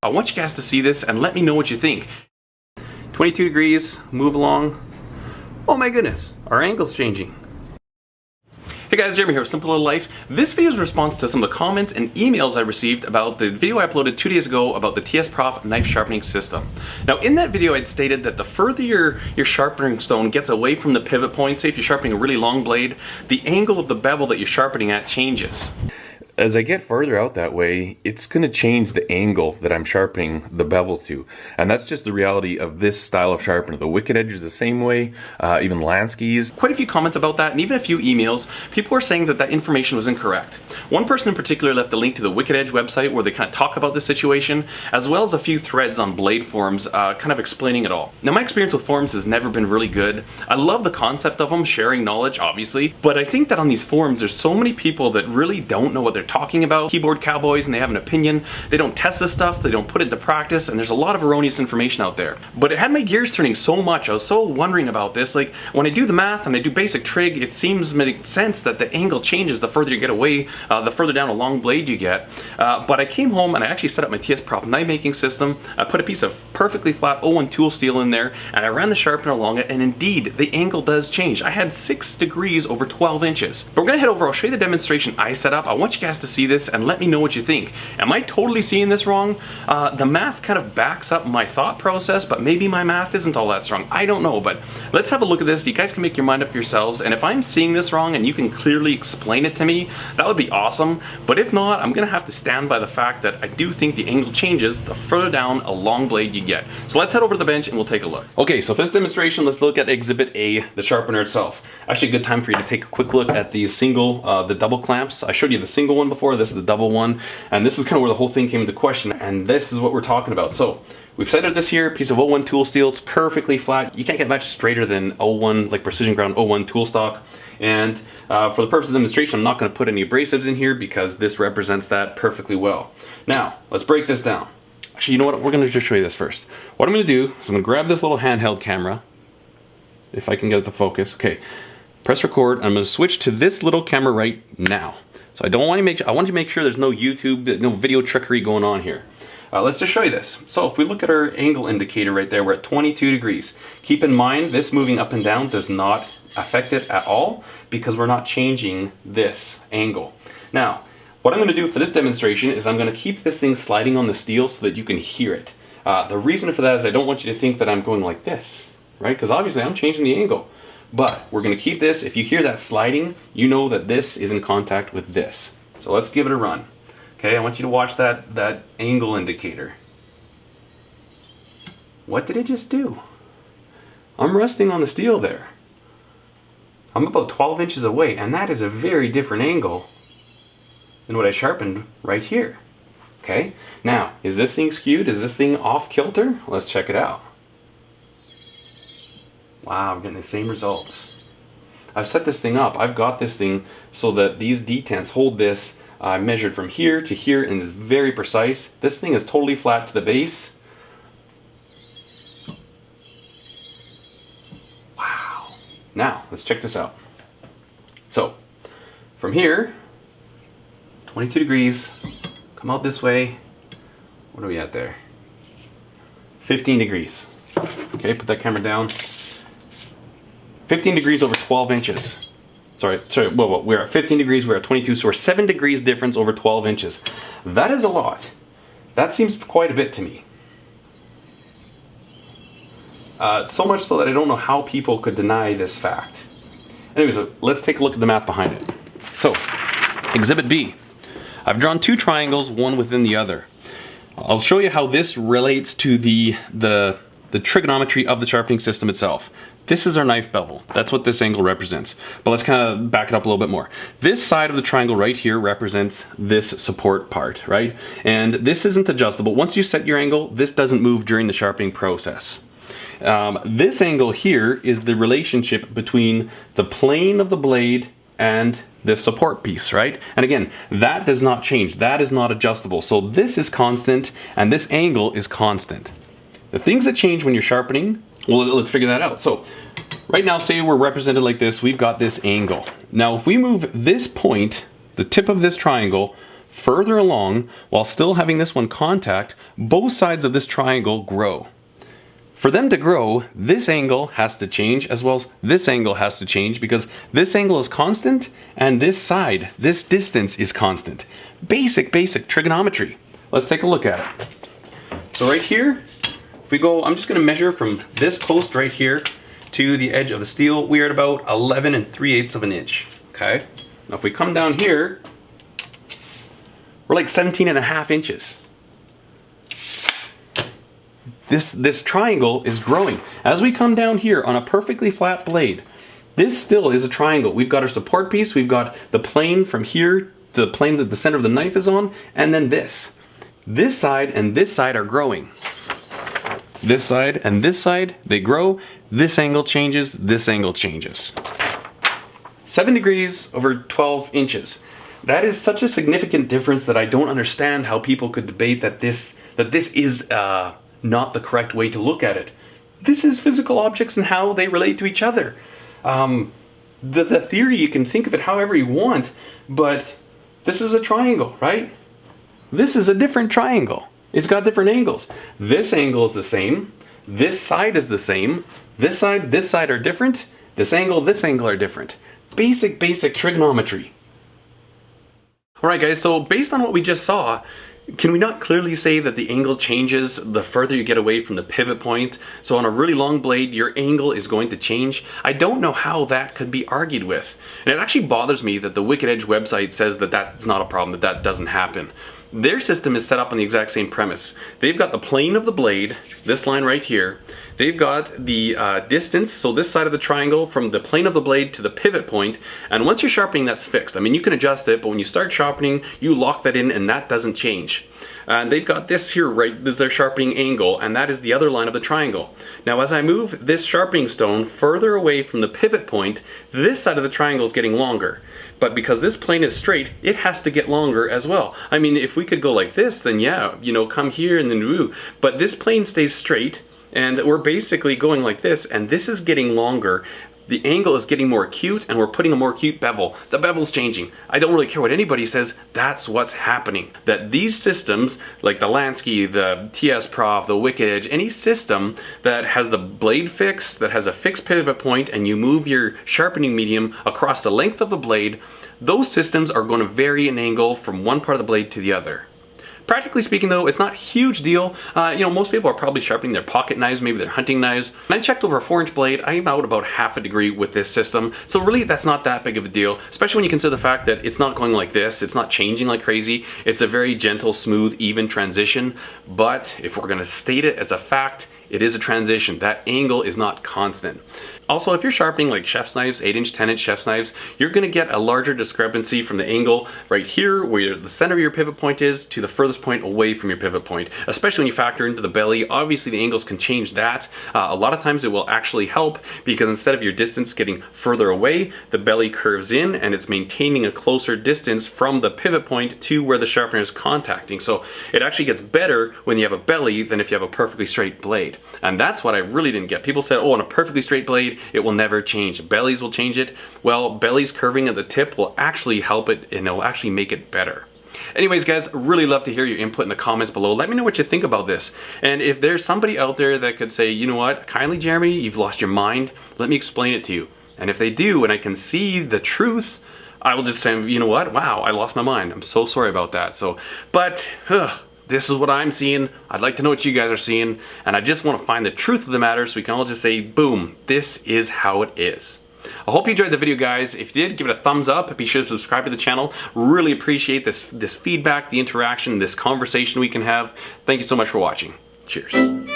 I want you guys to see this and let me know what you think. 22 degrees, move along. Oh my goodness, our angle's changing. Hey guys, Jeremy here with Simple Little Life. This video is a response to some of the comments and emails I received about the video I uploaded 2 days ago about the TSPROF knife sharpening system. Now in that video I'd stated that the further your sharpening stone gets away from the pivot point, say if you're sharpening a really long blade, the angle of the bevel that you're sharpening at changes. As I get further out that way, it's going to change the angle that I'm sharpening the bevel to. And that's just the reality of this style of sharpener. The wicked edge is the same way, even Lansky's. Quite a few comments about that, and even a few emails. People were saying that that information was incorrect. One person in particular left a link to the Wicked Edge website where they kind of talk about this situation, as well as a few threads on blade forums kind of explaining it all. Now my experience with forums has never been really good. I love the concept of them, sharing knowledge obviously, but I think that on these forums there's so many people that really don't know what they're talking about, keyboard cowboys, and they have an opinion. They don't test this stuff, they don't put it into practice, and there's a lot of erroneous information out there. But it had my gears turning so much. I was so wondering about this. Like when I do the math and I do basic trig, it seems to make sense that the angle changes the further you get away, the further down a long blade you get. But I came home and I actually set up my TSPROF knife making system. I put a piece of perfectly flat 01 tool steel in there and I ran the sharpener along it, and indeed the angle does change. I had 6 degrees over 12 inches. But we're gonna head over, I'll show you the demonstration I set up. I want you guys to see this and let me know what you think. Am I totally seeing this wrong? The math kind of backs up my thought process, but maybe my math isn't all that strong. I don't know, but let's have a look at this. You guys can make your mind up yourselves, and if I'm seeing this wrong and you can clearly explain it to me, that would be awesome. But if not, I'm gonna have to stand by the fact that I do think the angle changes the further down a long blade you get. So let's head over to the bench and we'll take a look. Okay, so for this demonstration, let's look at Exhibit A, the sharpener itself. Actually a good time for you to take a quick look at the the double clamps. I showed you the single one before, this is the double one, and this is kind of where the whole thing came into question, and this is what we're talking about. So we've centered this here, piece of 01 tool steel. It's perfectly flat. You can't get much straighter than 01, like precision ground 01 tool stock. And for the purpose of the demonstration, I'm not going to put any abrasives in here because this represents that perfectly well. Now, let's break this down. Actually, you know what? We're going to just show you this first. What I'm going to do is I'm going to grab this little handheld camera, if I can get it to focus. Okay, press record. I'm going to switch to this little camera right now. So I want to make sure there's no YouTube, no video trickery going on here. Let's just show you this. So if we look at our angle indicator right there, we're at 22 degrees. Keep in mind, this moving up and down does not affect it at all because we're not changing this angle. Now, what I'm going to do for this demonstration is I'm going to keep this thing sliding on the steel so that you can hear it. The reason for that is I don't want you to think that I'm going like this, right? Because obviously I'm changing the angle. But we're going to keep this. If you hear that sliding, you know that this is in contact with this. So let's give it a run. Okay, I want you to watch that angle indicator. What did it just do? I'm resting on the steel there. I'm about 12 inches away, and that is a very different angle than what I sharpened right here. Okay, now, is this thing skewed? Is this thing off kilter? Let's check it out. Wow, I'm getting the same results. I've set this thing up. I've got this thing so that these detents hold this. I measured from here to here and it's very precise. This thing is totally flat to the base. Wow. Now, let's check this out. So, from here, 22 degrees, come out this way. What are we at there? 15 degrees. Okay, put that camera down. 15 degrees over 12 inches. Sorry, well, we're at 15 degrees, we're at 22, so we're 7 degrees difference over 12 inches. That is a lot. That seems quite a bit to me. So much so that I don't know how people could deny this fact. Anyways, let's take a look at the math behind it. So, Exhibit B. I've drawn 2 triangles, one within the other. I'll show you how this relates to the trigonometry of the sharpening system itself. This is our knife bevel. That's what this angle represents. But let's kind of back it up a little bit more. This side of the triangle right here represents this support part, right? And this isn't adjustable. Once you set your angle, this doesn't move during the sharpening process. This angle here is the relationship between the plane of the blade and this support piece, right? And again, that does not change. That is not adjustable. So this is constant and this angle is constant. The things that change when you're sharpening, well, let's figure that out. So right now, say we're represented like this, we've got this angle. Now, if we move this point, the tip of this triangle, further along while still having this one contact, both sides of this triangle grow. For them to grow, this angle has to change as well as this angle has to change because this angle is constant and this side, this distance is constant. Basic trigonometry. Let's take a look at it. So right here, if we go, I'm just going to measure from this post right here to the edge of the steel. We are at about 11 3/8 of an inch. Okay. Now if we come down here, we're like 17.5 inches. This triangle is growing. As we come down here on a perfectly flat blade, this still is a triangle. We've got our support piece, we've got the plane from here to the plane that the center of the knife is on, and then this. This side and this side are growing. This side and this side, they grow. This angle changes, this angle changes. 7 degrees over 12 inches. That is such a significant difference that I don't understand how people could debate that this is not the correct way to look at it. This is physical objects and how they relate to each other. The theory, you can think of it however you want, but this is a triangle, right? This is a different triangle. It's got different angles. This angle is the same. This side is the same. This side are different. This angle are different. Basic trigonometry. Alright guys, so based on what we just saw, can we not clearly say that the angle changes the further you get away from the pivot point? So on a really long blade, your angle is going to change. I don't know how that could be argued with. And it actually bothers me that the Wicked Edge website says that that's not a problem, that doesn't happen. Their system is set up on the exact same premise. They've got the plane of the blade, this line right here. They've got the distance, so this side of the triangle from the plane of the blade to the pivot point, and once you're sharpening, that's fixed. I mean, you can adjust it, but when you start sharpening, you lock that in and that doesn't change. And they've got this here, right, this is their sharpening angle, and that is the other line of the triangle. Now as I move this sharpening stone further away from the pivot point, this side of the triangle is getting longer. But because this plane is straight, it has to get longer as well. I mean, if we could go like this, then yeah, you know, come here and then woo. But this plane stays straight, and we're basically going like this, and this is getting longer. The angle is getting more acute, and we're putting a more acute bevel. The bevel's changing. I don't really care what anybody says, that's what's happening. That these systems, like the Lansky, the TSPROF, the Wicked Edge, any system that has the blade fixed, that has a fixed pivot point, and you move your sharpening medium across the length of the blade, those systems are going to vary in angle from one part of the blade to the other. Practically speaking though, it's not a huge deal. You know, most people are probably sharpening their pocket knives, maybe their hunting knives. When I checked over a 4-inch blade, I'm out about 1/2 degree with this system. So really that's not that big of a deal, especially when you consider the fact that it's not going like this, it's not changing like crazy. It's a very gentle, smooth, even transition. But if we're gonna state it as a fact, it is a transition. That angle is not constant. Also, if you're sharpening like chef's knives, 8-inch, 10-inch chef's knives, you're gonna get a larger discrepancy from the angle right here, where the center of your pivot point is, to the furthest point away from your pivot point. Especially when you factor into the belly, obviously the angles can change that. A lot of times it will actually help, because instead of your distance getting further away, the belly curves in and it's maintaining a closer distance from the pivot point to where the sharpener is contacting. So it actually gets better when you have a belly than if you have a perfectly straight blade. And that's what I really didn't get. People said, oh, on a perfectly straight blade, it will never change. Bellies will change it. Well, bellies curving at the tip will actually help it, and it'll actually make it better. Anyways guys, really love to hear your input in the comments below. Let me know what you think about this. And if there's somebody out there that could say, you know what, kindly Jeremy, you've lost your mind, let me explain it to you. And if they do, and I can see the truth, I will just say, you know what, wow, I lost my mind. I'm so sorry about that. So, but, this is what I'm seeing. I'd like to know what you guys are seeing, and I just want to find the truth of the matter so we can all just say, boom, this is how it is. I hope you enjoyed the video, guys. If you did, give it a thumbs up. Be sure to subscribe to the channel. Really appreciate this feedback, the interaction, this conversation we can have. Thank you so much for watching. Cheers.